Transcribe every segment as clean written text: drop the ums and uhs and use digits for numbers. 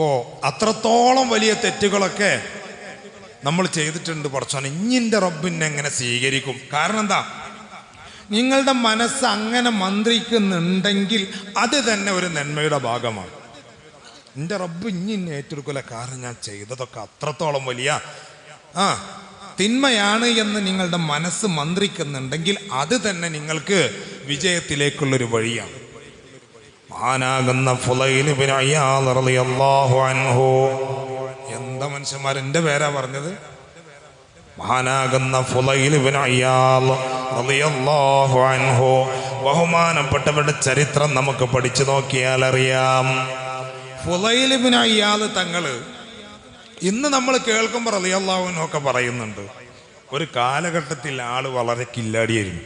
അപ്പോൾ അത്രത്തോളം വലിയ തെറ്റുകളൊക്കെ നമ്മൾ ചെയ്തിട്ടുണ്ട്. പടച്ചോനെ, ഇഞ്ഞിൻ്റെ റബ്ബിനെ എങ്ങനെ സ്വീകരിക്കും? കാരണം എന്താ? നിങ്ങളുടെ മനസ്സ് അങ്ങനെ മന്ത്രിക്കുന്നുണ്ടെങ്കിൽ അത് തന്നെ ഒരു നന്മയുടെ ഭാഗമാണ്. എൻ്റെ റബ്ബ് ഇഞ്ഞിന്നെ ഏറ്റെടുക്കില്ല, കാരണം ഞാൻ ചെയ്തതൊക്കെ അത്രത്തോളം വലിയ തിന്മയാണ് എന്ന് നിങ്ങളുടെ മനസ്സ് മന്ത്രിക്കുന്നുണ്ടെങ്കിൽ അത് തന്നെ നിങ്ങൾക്ക് വിജയത്തിലേക്കുള്ളൊരു വഴിയാണ്. മഹാനാകുന്ന ഫുളൈൽ ഇബ്നു ഇയാദ് റളിയല്ലാഹു അൻഹു, എന്താ മനുഷ്യന്മാർ, എൻ്റെ പേരാ പറഞ്ഞത്. മഹാനാകുന്ന ഫുളൈൽ ഇബ്നു ഇയാദ് റളിയല്ലാഹു അൻഹു, ബഹുമാനപ്പെട്ടവരുടെ ചരിത്രം നമുക്ക് പഠിച്ചു നോക്കിയാൽ അറിയാം. ഫുളൈൽ ഇബ്നു ഇയാദ് തങ്ങള് ഇന്ന് നമ്മൾ കേൾക്കുമ്പോൾ റളിയല്ലാഹു അൻഹു ഒക്കെ പറയുന്നുണ്ട്, ഒരു കാലഘട്ടത്തിൽ ആള് വളരെ കില്ലാടിയായിരുന്നു.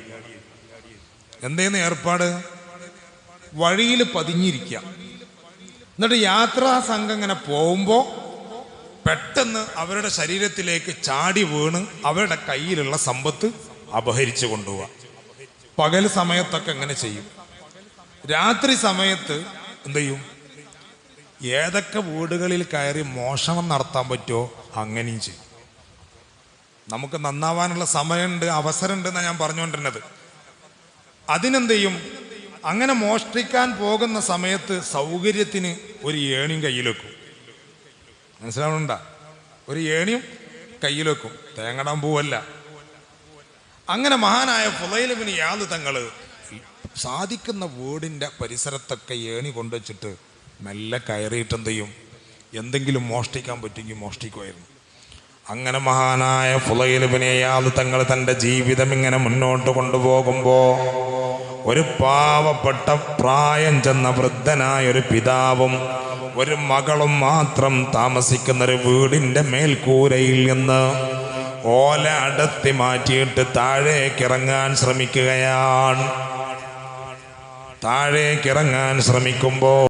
എന്തേന്ന് ഏർപ്പാട്? വഴിയിൽ പതിഞ്ഞിരിക്കുക. എന്നിട്ട് യാത്രാ സംഘം ഇങ്ങനെ പോകുമ്പോൾ പെട്ടെന്ന് അവരുടെ ശരീരത്തിലേക്ക് ചാടി വീണ് അവരുടെ കയ്യിലുള്ള സമ്പത്ത് അപഹരിച്ചു കൊണ്ടുപോവുക. പകൽ സമയത്തൊക്കെ എങ്ങനെ ചെയ്യും. രാത്രി സമയത്ത് എന്ത് ചെയ്യും? ഏതൊക്കെ വീടുകളിൽ കയറി മോഷണം നടത്താൻ പറ്റുമോ അങ്ങനെയും ചെയ്യും. നമുക്ക് നന്നാവാനുള്ള സമയമുണ്ട്, അവസരമുണ്ട് എന്നാണ് ഞാൻ പറഞ്ഞുകൊണ്ടിരുന്നത്. അതിനെന്ത് ചെയ്യും? അങ്ങനെ മോഷ്ടിക്കാൻ പോകുന്ന സമയത്ത് സൗകര്യത്തിന് ഒരു ഏണിയും കയ്യിൽ വെക്കും. മനസ്സിലാവുന്നുണ്ടോ? ഒരു ഏണിയും കയ്യിൽ വെക്കും, തേങ്ങടാൻ പോവല്ല. അങ്ങനെ മഹാനായ ഫുളൈൽ ഇബ്നു ഇയാദ് തങ്ങള് സാധിക്കുന്ന വീടിൻ്റെ പരിസരത്തൊക്കെ ഏണി കൊണ്ടുവച്ചിട്ട് മെല്ലെ കയറിയിട്ട് എന്ത് ചെയ്യും? എന്തെങ്കിലും മോഷ്ടിക്കാൻ പറ്റുമെങ്കിൽ മോഷ്ടിക്കുമായിരുന്നു. അങ്ങനെ മഹാനായ ഫുളൈൽ ഇബ്നു ഇയാദ് തങ്ങൾ തൻ്റെ ജീവിതം ഇങ്ങനെ മുന്നോട്ട് കൊണ്ടുപോകുമ്പോൾ ഒരു പാവപ്പെട്ട പ്രായം ചെന്ന വൃദ്ധനായ ഒരു പിതാവും ഒരു മകളും മാത്രം താമസിക്കുന്നൊരു വീടിൻ്റെ മേൽക്കൂരയിൽ നിന്ന് ഓല അടർത്തി മാറ്റിയിട്ട് താഴേക്കിറങ്ങാൻ ശ്രമിക്കുകയാണ്. താഴേക്കിറങ്ങാൻ ശ്രമിക്കുമ്പോൾ